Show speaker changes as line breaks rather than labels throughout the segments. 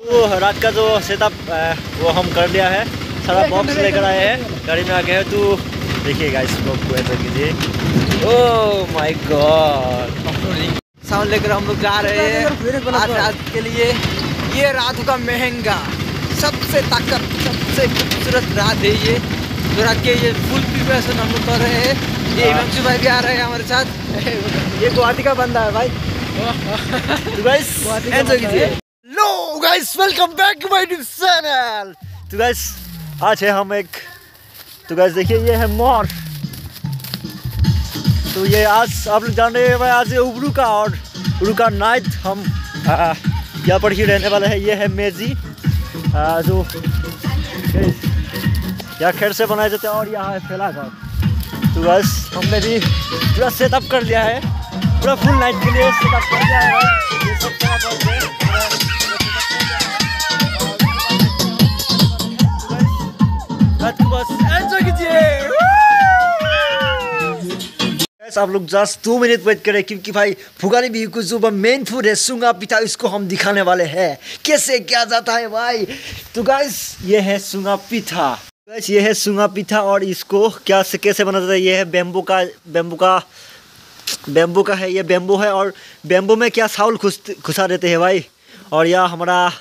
तो रात का जो सेटअप वो हम कर लिया है, सारा बॉक्स लेकर आए हैं, गाड़ी में आ गए हैं। तो देखिए गाइस ब्लॉग को ऐसा कीजिए। ओह माय गॉड,
साउंड लेकर हम लोग जा रहे हैं आज रात के लिए। ये रात का महंगा सबसे ताकत सबसे खूबसूरत रात है ये, जो रात के ये फुल प्रिपरेशन हम लोग कर रहे हैं। ये हिमांशु भाई भी आ रहे हैं हमारे साथ।
ये गुवाहाटी का बंदा है भाई। तो गाइस एंजॉय कीजिए। लो guys, welcome back to my channel. तो गाइस आज है हम एक, तो गाइस देखिए ये है मॉर। तो ये आज आप लोग जान रहे हैं भाई, आज है उब्रू का और उब्रू का नाइट। हम यहाँ पर ही रहने वाले हैं। ये है मेजी जो यहाँ खेर से बनाए जाते हैं, और यहाँ है फैला घर। तो बस हमने भी पूरा सेटअप कर लिया है, पूरा फुल नाइट के लिए सेटअप कर लिया है। ये सब क्या बोलते हैं, बस एंजॉय कीजिए। आप लोग जस्ट 2 मिनट वेट करें, क्योंकि भाई फुगानी बिहू को जो मेन फूड है सुंगा पिठा, इसको हम दिखाने वाले हैं कैसे क्या जाता है भाई। तो गाइस ये है सुंगा पिठा, गाइस ये है सुंगा पिठा, और इसको क्या से कैसे बना जाता है। ये है बेम्बू का है, ये बेम्बू है, और बेम्बू में क्या साउल खुशा देते हैं भाई। और यह हमारा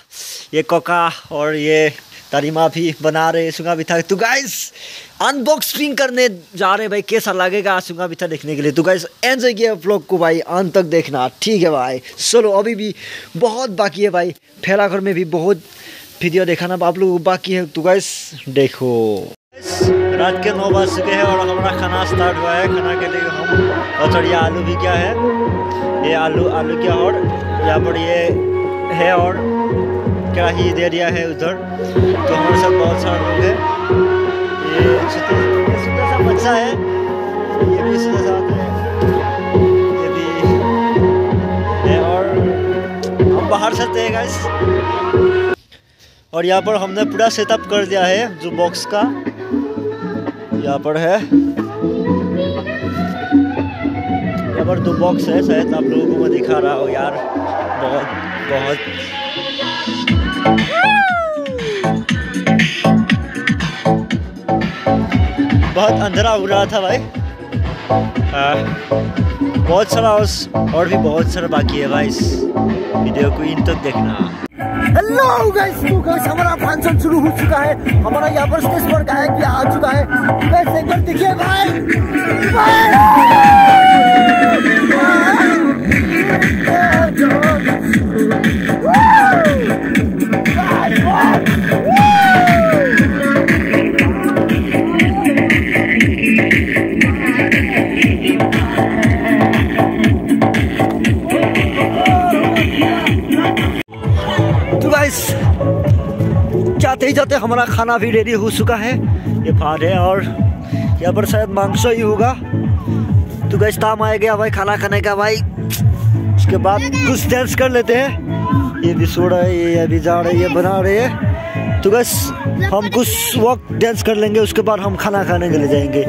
ये कोका और ये तारीमा भी बना रहे सुंगा पिठा। तो गाइस अनबॉक्सिंग करने जा रहे भाई, कैसा लगेगा सुंगा पिठा देखने के लिए। तो गाइस एंजॉय किया व्लॉग को भाई, अंत तक देखना, ठीक है भाई। चलो अभी भी बहुत बाकी है भाई, फैला घर में भी बहुत वीडियो दिखाना आप लोग बाकी है। तो गाइस देखो, रात के 9 बज चुके हैं और हमारा खाना स्टार्ट हुआ है। खाना के लिए हम और ये आलू भी क्या है, ये आलू क्या, और यहाँ पर ये है, और कढ़ाई दे दिया है उधर। तो हमारे साथ बहुत सारे लोग हैं। ये छोटा सा बच्चा है, ये भी इसके साथ है, ये भी है, और हम बाहर चलते हैं गाइस। और यहाँ पर हमने पूरा सेटअप कर दिया है, जो बॉक्स का यहाँ पर है। यहाँ पर 2 बॉक्स है, शायद आप लोगों को मैं दिखा रहा हूँ यार। बहुत अंधेरा हो रहा था भाई। बहुत सारा और भी बहुत सारा बाकी है भाई, इस वीडियो को इन तक देखना। हेलो गाइस, तो गाइस हमारा फंक्शन शुरू हो चुका है। हमारा यहाँ पर स्टेज पर गायक भी आ चुका है। गाइस एक बार देखिए भाई, जाते ही जाते हमारा खाना भी रेडी हो चुका है। ये भात है, और यहाँ पर शायद मांस ही होगा। तो गाइस टाइम आ गया भाई खाना खाने का भाई। उसके बाद कुछ डांस कर लेते हैं। ये भी सो रहा है, ये अभी जा रहे हैं, ये बना रहे हैं। तो गाइस हम कुछ वक्त डांस कर लेंगे, उसके बाद हम खाना खाने के लिए जाएंगे।